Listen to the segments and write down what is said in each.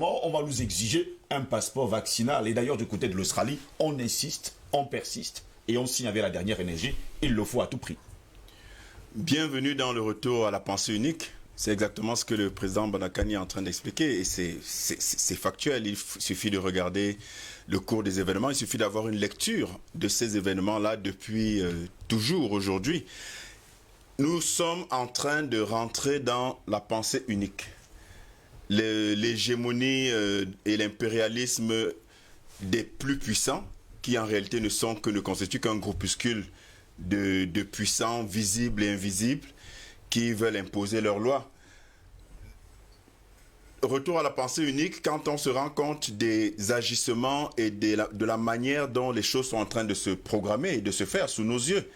On va nous exiger un passeport vaccinal. Et d'ailleurs, du côté de l'Australie, on insiste, on persiste et on signe avec la dernière énergie. Il le faut à tout prix. Bienvenue dans le retour à la pensée unique. C'est exactement ce que le président Banakani est en train d'expliquer. Et c'est factuel. Il suffit de regarder le cours des événements. Il suffit d'avoir une lecture de ces événements-là depuis toujours aujourd'hui. Nous sommes en train de rentrer dans la pensée unique. L'hégémonie et l'impérialisme des plus puissants, qui en réalité ne constituent qu'un groupuscule de puissants visibles et invisibles qui veulent imposer leurs lois. Retour à la pensée unique, quand on se rend compte des agissements et de la manière dont les choses sont en train de se programmer et de se faire sous nos yeux.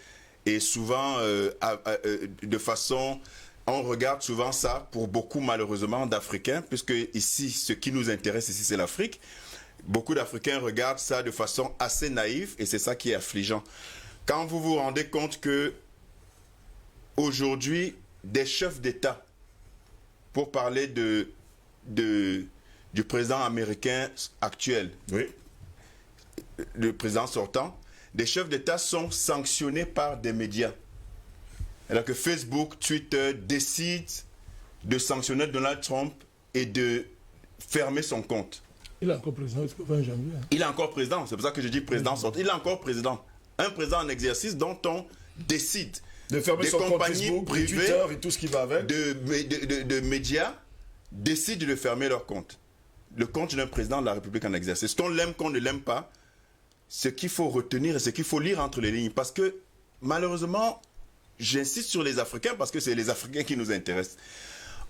Et souvent, de façon... On regarde souvent ça pour beaucoup malheureusement d'Africains, puisque ici, ce qui nous intéresse ici, c'est l'Afrique. Beaucoup d'Africains regardent ça de façon assez naïve et c'est ça qui est affligeant. Quand vous vous rendez compte que aujourd'hui, des chefs d'État, pour parler du président américain actuel, oui, le président sortant, des chefs d'État sont sanctionnés par des médias. Alors que Facebook, Twitter décident de sanctionner Donald Trump et de fermer son compte. Il est encore président jusqu'au 20 janvier. Hein. Il est encore président, c'est pour ça que je dis président sortant. Il est encore président. Un président en exercice dont on décide de fermer son compte Facebook, privées, Twitter et tout ce qui va avec. De médias décident de fermer leur compte. Le compte d'un président de la République en exercice. Qu'on l'aime, qu'on ne l'aime pas, ce qu'il faut retenir et ce qu'il faut lire entre les lignes. Parce que malheureusement... J'insiste sur les Africains parce que c'est les Africains qui nous intéressent.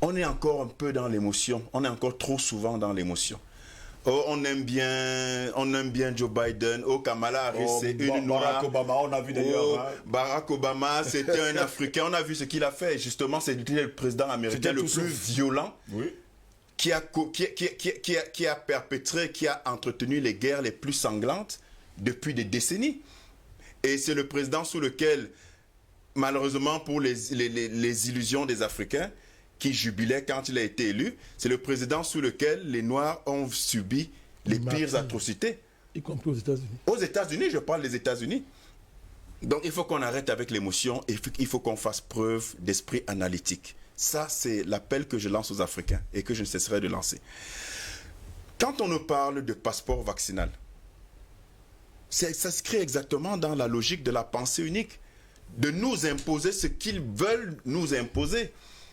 On est encore un peu dans l'émotion. On est encore trop souvent dans l'émotion. Oh, on aime bien Joe Biden. Oh, Kamala Harris, c'est une noire. Barack Obama, on a vu d'ailleurs. Oh, Barack Obama, c'était un Africain. On a vu ce qu'il a fait. Justement, c'était le président américain le plus violent, oui, qui a perpétré, qui a entretenu les guerres les plus sanglantes depuis des décennies. Et c'est le président sous lequel... Malheureusement pour les illusions des Africains qui jubilaient quand il a été élu, c'est le président sous lequel les Noirs ont subi les pires atrocités. Y compris aux États-Unis. Aux États-Unis, je parle des États-Unis. Donc il faut qu'on arrête avec l'émotion et il faut qu'on fasse preuve d'esprit analytique. Ça, c'est l'appel que je lance aux Africains et que je ne cesserai de lancer. Quand on nous parle de passeport vaccinal, ça s'inscrit exactement dans la logique de la pensée unique. De nous imposer ce qu'ils veulent nous imposer.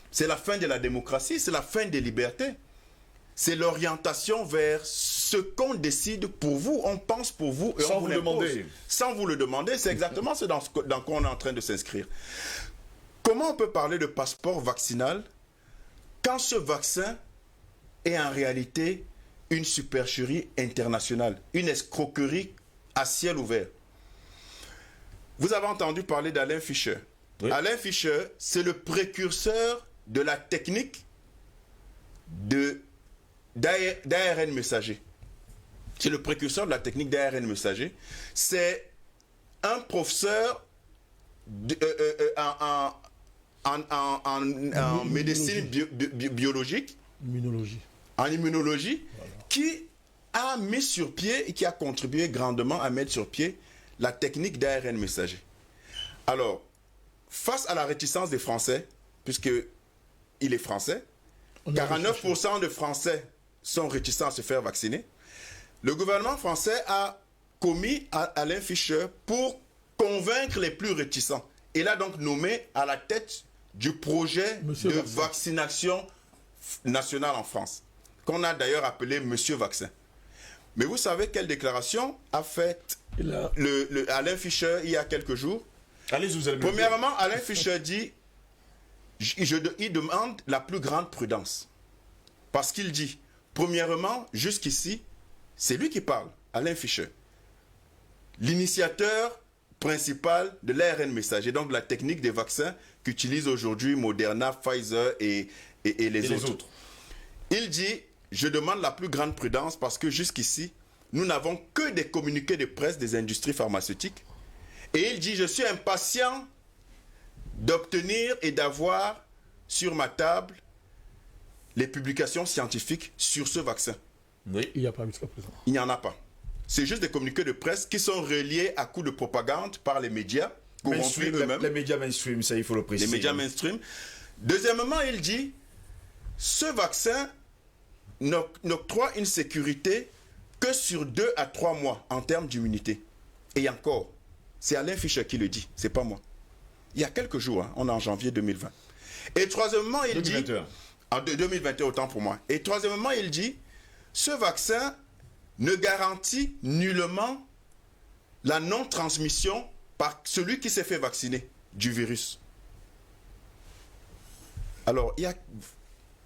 C'est la fin de la démocratie, c'est la fin des libertés. C'est l'orientation vers ce qu'on décide pour vous, on pense pour vous et sans on vous l'impose. demander. Sans vous le demander, c'est exactement ce dans quoi on est en train de s'inscrire. Comment on peut parler de passeport vaccinal quand ce vaccin est en réalité une supercherie internationale, une escroquerie à ciel ouvert? Vous avez entendu parler d'Alain Fischer. Oui. Alain Fischer, c'est le précurseur de la technique d'ARN messager. C'est le précurseur de la technique d'ARN messager. C'est un professeur en médecine biologique, en immunologie, voilà, qui a mis sur pied et qui a contribué grandement à mettre sur pied la technique d'ARN messager. Alors, face à la réticence des Français, puisqu'il est français, 49% de Français sont réticents à se faire vacciner, le gouvernement français a commis Alain Fischer pour convaincre les plus réticents. Il a donc nommé à la tête du projet de vaccination nationale en France, qu'on a d'ailleurs appelé Monsieur Vaccin. Mais vous savez quelle déclaration a fait Alain Fischer il y a quelques jours? Premièrement, Alain Fischer dit, il demande la plus grande prudence. Parce qu'il dit, premièrement, jusqu'ici, c'est lui qui parle, Alain Fischer. L'initiateur principal de l'ARN messager, donc la technique des vaccins qu'utilisent aujourd'hui Moderna, Pfizer et les autres. Il dit, je demande la plus grande prudence parce que jusqu'ici, nous n'avons que des communiqués de presse des industries pharmaceutiques. Et il dit, je suis impatient d'obtenir et d'avoir sur ma table les publications scientifiques sur ce vaccin. Oui. Il n'y a pas jusqu'à présent. Il n'y en a pas. C'est juste des communiqués de presse qui sont reliés à coups de propagande par les médias, corrompus eux-mêmes. Les médias mainstream, ça il faut le préciser. Les médias mainstream. Deuxièmement, il dit, ce vaccin n'octroie une sécurité que sur 2 à 3 mois en termes d'immunité. Et encore, c'est Alain Fischer qui le dit, c'est pas moi. Il y a quelques jours, hein, on est en janvier 2020. Et troisièmement, il 2021. dit... En 2021, autant pour moi. Et troisièmement, il dit, ce vaccin ne garantit nullement la non-transmission par celui qui s'est fait vacciner du virus. Alors, il y a...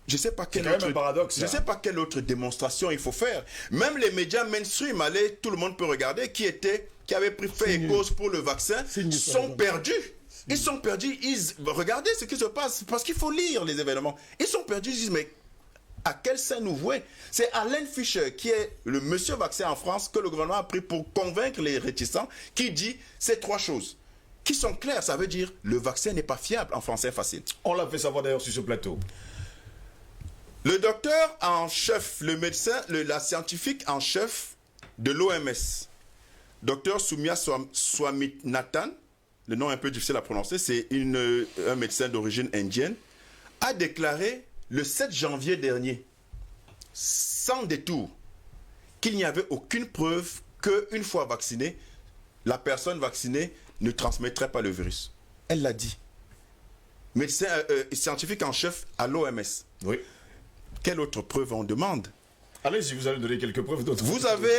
Je ne sais pas quel autre, paradoxe, je sais pas quelle autre démonstration il faut faire. Même les médias mainstream, allez, tout le monde peut regarder, qui avaient fait et cause pour le vaccin, sont perdus. Ils sont perdus. Regardez ce qui se passe, parce qu'il faut lire les événements. Ils sont perdus, ils disent, mais à quel sein nous vouer? C'est Alain Fischer, qui est le monsieur vaccin en France, que le gouvernement a pris pour convaincre les réticents, qui dit ces 3 choses, qui sont claires. Ça veut dire, le vaccin n'est pas fiable, en français facile. On l'a fait savoir d'ailleurs sur ce plateau. Le docteur en chef, le médecin, la scientifique en chef de l'OMS, docteur Soumya Swaminathan, le nom est un peu difficile à prononcer, c'est un médecin d'origine indienne, a déclaré le 7 janvier dernier, sans détour, qu'il n'y avait aucune preuve qu'une fois vaccinée, la personne vaccinée ne transmettrait pas le virus. Elle l'a dit. Médecin scientifique en chef à l'OMS. Oui. Quelle autre preuve on demande? Allez-y, vous allez donner quelques preuves d'autres. Vous avez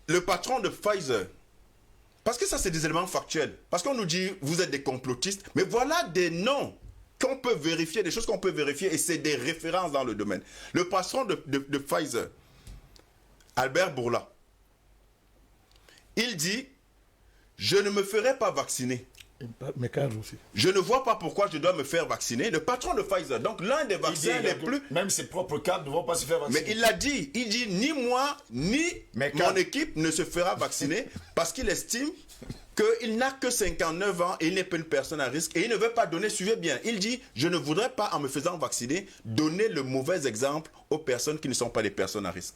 le patron de Pfizer. Parce que ça, c'est des éléments factuels. Parce qu'on nous dit, vous êtes des complotistes. Mais voilà des noms qu'on peut vérifier, des choses qu'on peut vérifier, et c'est des références dans le domaine. Le patron de Pfizer, Albert Bourla, il dit, je ne me ferai pas vacciner. Mes cadres aussi. Je ne vois pas pourquoi je dois me faire vacciner. Le patron de Pfizer, donc l'un des vaccins les plus... Même ses propres cadres ne vont pas se faire vacciner. Mais il l'a dit. Il dit, ni moi, ni mon équipe ne se fera vacciner parce qu'il estime qu'il n'a que 59 ans et il n'est pas une personne à risque. Et il ne veut pas donner, suivez bien, il dit, je ne voudrais pas, en me faisant vacciner, donner le mauvais exemple aux personnes qui ne sont pas des personnes à risque.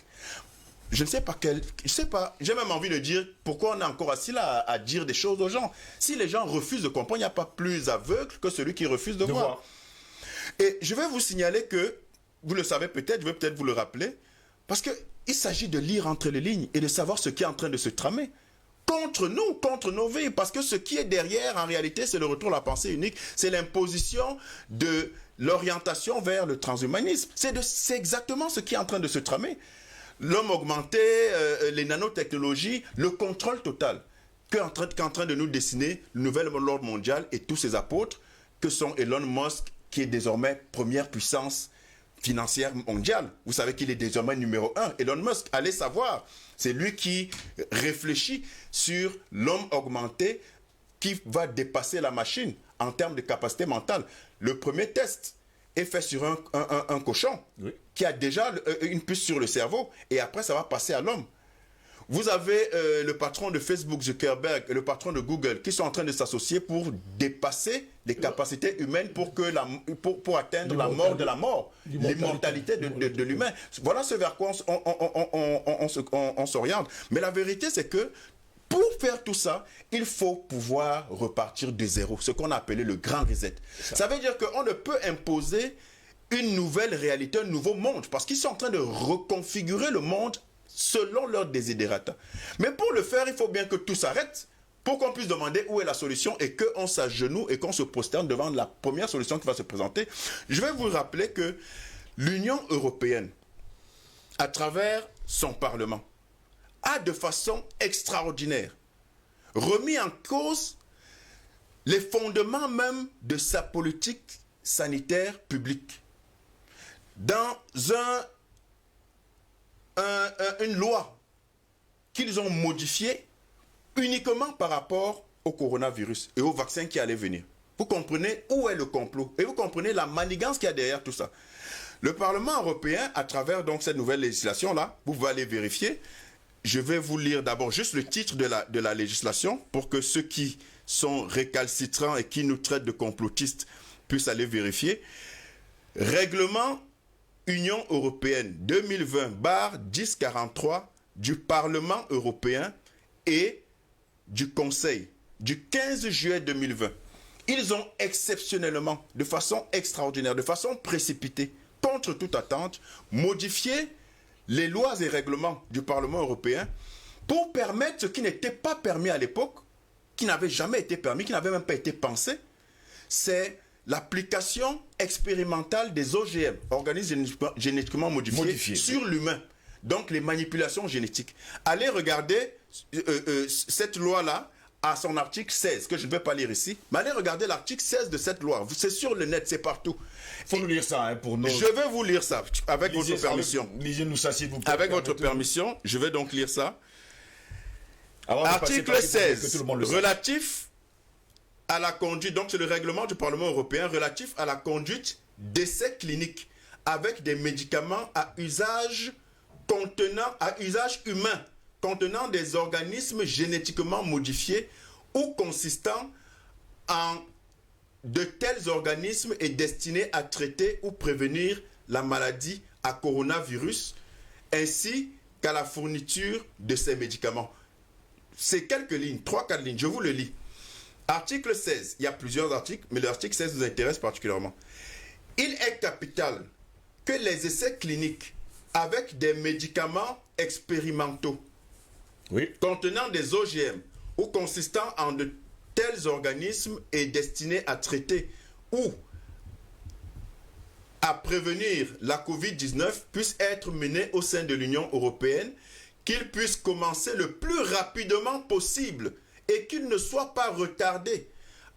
Je ne sais pas j'ai même envie de dire pourquoi on est encore assis là à dire des choses aux gens. Si les gens refusent de comprendre, il n'y a pas plus aveugle que celui qui refuse de voir. Et je vais vous signaler que, vous le savez peut-être, je vais peut-être vous le rappeler, parce qu'il s'agit de lire entre les lignes et de savoir ce qui est en train de se tramer. Contre nous, contre nos vies, parce que ce qui est derrière, en réalité, c'est le retour à la pensée unique, c'est l'imposition de l'orientation vers le transhumanisme. C'est exactement ce qui est en train de se tramer. L'homme augmenté, les nanotechnologies, le contrôle total qu'est en train de nous dessiner le nouvel ordre mondial et tous ses apôtres que sont Elon Musk, qui est désormais première puissance financière mondiale. Vous savez qu'il est désormais numéro 1. Elon Musk, allez savoir, c'est lui qui réfléchit sur l'homme augmenté qui va dépasser la machine en termes de capacité mentale. Le premier test est fait sur un cochon, oui, qui a déjà une puce sur le cerveau, et après ça va passer à l'homme. Vous avez le patron de Facebook, Zuckerberg, et le patron de Google, qui sont en train de s'associer pour dépasser les capacités humaines pour atteindre la mort de la mort, l'immortalité de l'humain. Voilà ce vers quoi on s'oriente. Mais la vérité, c'est que pour faire tout ça, il faut pouvoir repartir de zéro, ce qu'on a appelé le grand reset. Ça veut dire qu'on ne peut imposer une nouvelle réalité, un nouveau monde, parce qu'ils sont en train de reconfigurer le monde selon leurs desiderata. Mais pour le faire, il faut bien que tout s'arrête, pour qu'on puisse demander où est la solution et qu'on s'agenouille et qu'on se prosterne devant la première solution qui va se présenter. Je vais vous rappeler que l'Union européenne, à travers son Parlement, a de façon extraordinaire remis en cause les fondements même de sa politique sanitaire publique. Dans une loi qu'ils ont modifiée uniquement par rapport au coronavirus et au vaccin qui allait venir. Vous comprenez où est le complot et vous comprenez la manigance qu'il y a derrière tout ça. Le Parlement européen, à travers donc cette nouvelle législation-là, vous pouvez aller vérifier. Je vais vous lire d'abord juste le titre de la législation pour que ceux qui sont récalcitrants et qui nous traitent de complotistes puissent aller vérifier. Règlement Union européenne 2020/1043 du Parlement européen et du Conseil du 15 juillet 2020. Ils ont exceptionnellement, de façon extraordinaire, de façon précipitée, contre toute attente, modifié les lois et règlements du Parlement européen pour permettre ce qui n'était pas permis à l'époque, qui n'avait jamais été permis, qui n'avait même pas été pensé, c'est l'application expérimentale des OGM, organismes génétiquement modifiés. Sur l'humain. Donc les manipulations génétiques. Allez regarder cette loi-là à son article 16, que je ne vais pas lire ici, mais allez regarder l'article 16 de cette loi. C'est sur le net, c'est partout. Il faut nous lire ça hein, pour nous. Je vais vous lire ça, avec votre permission. Lisez-nous ça s'il vous plaît. Avec votre permission, je vais donc lire ça. Article 16, relatif à la conduite, donc c'est le règlement du Parlement européen relatif à la conduite d'essais cliniques avec des médicaments à usage humain, contenant des organismes génétiquement modifiés ou consistant en de tels organismes est destiné à traiter ou prévenir la maladie à coronavirus ainsi qu'à la fourniture de ces médicaments. C'est quelques lignes, 3-4 lignes, je vous le lis. Article 16, il y a plusieurs articles, mais l'article 16 nous intéresse particulièrement. Il est capital que les essais cliniques avec des médicaments expérimentaux contenant des OGM ou consistant en de tels organismes est destiné à traiter ou à prévenir la COVID-19 puissent être menés au sein de l'Union européenne, qu'ils puissent commencer le plus rapidement possible et qu'ils ne soient pas retardés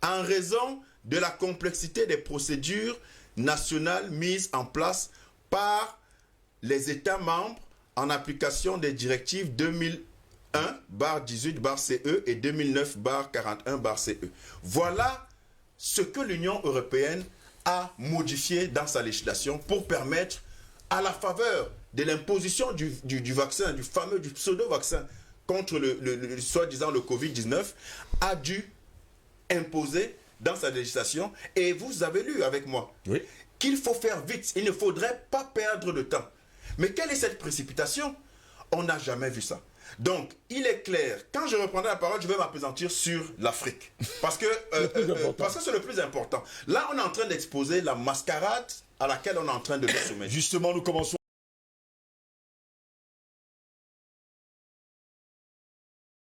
en raison de la complexité des procédures nationales mises en place par les États membres en application des directives 2001/18/CE et 2009/41/CE. Voilà ce que l'Union européenne a modifié dans sa législation pour permettre, à la faveur de l'imposition du vaccin, du pseudo-vaccin contre le soi-disant le Covid-19, a dû imposer dans sa législation, et vous avez lu avec moi, qu'il faut faire vite, il ne faudrait pas perdre de temps. Mais quelle est cette précipitation? On n'a jamais vu ça. Donc, il est clair, quand je reprendrai la parole, je vais m'appesantir sur l'Afrique. Parce que c'est le plus important. Là, on est en train d'exposer la mascarade à laquelle on est en train de nous soumettre. Justement, nous commençons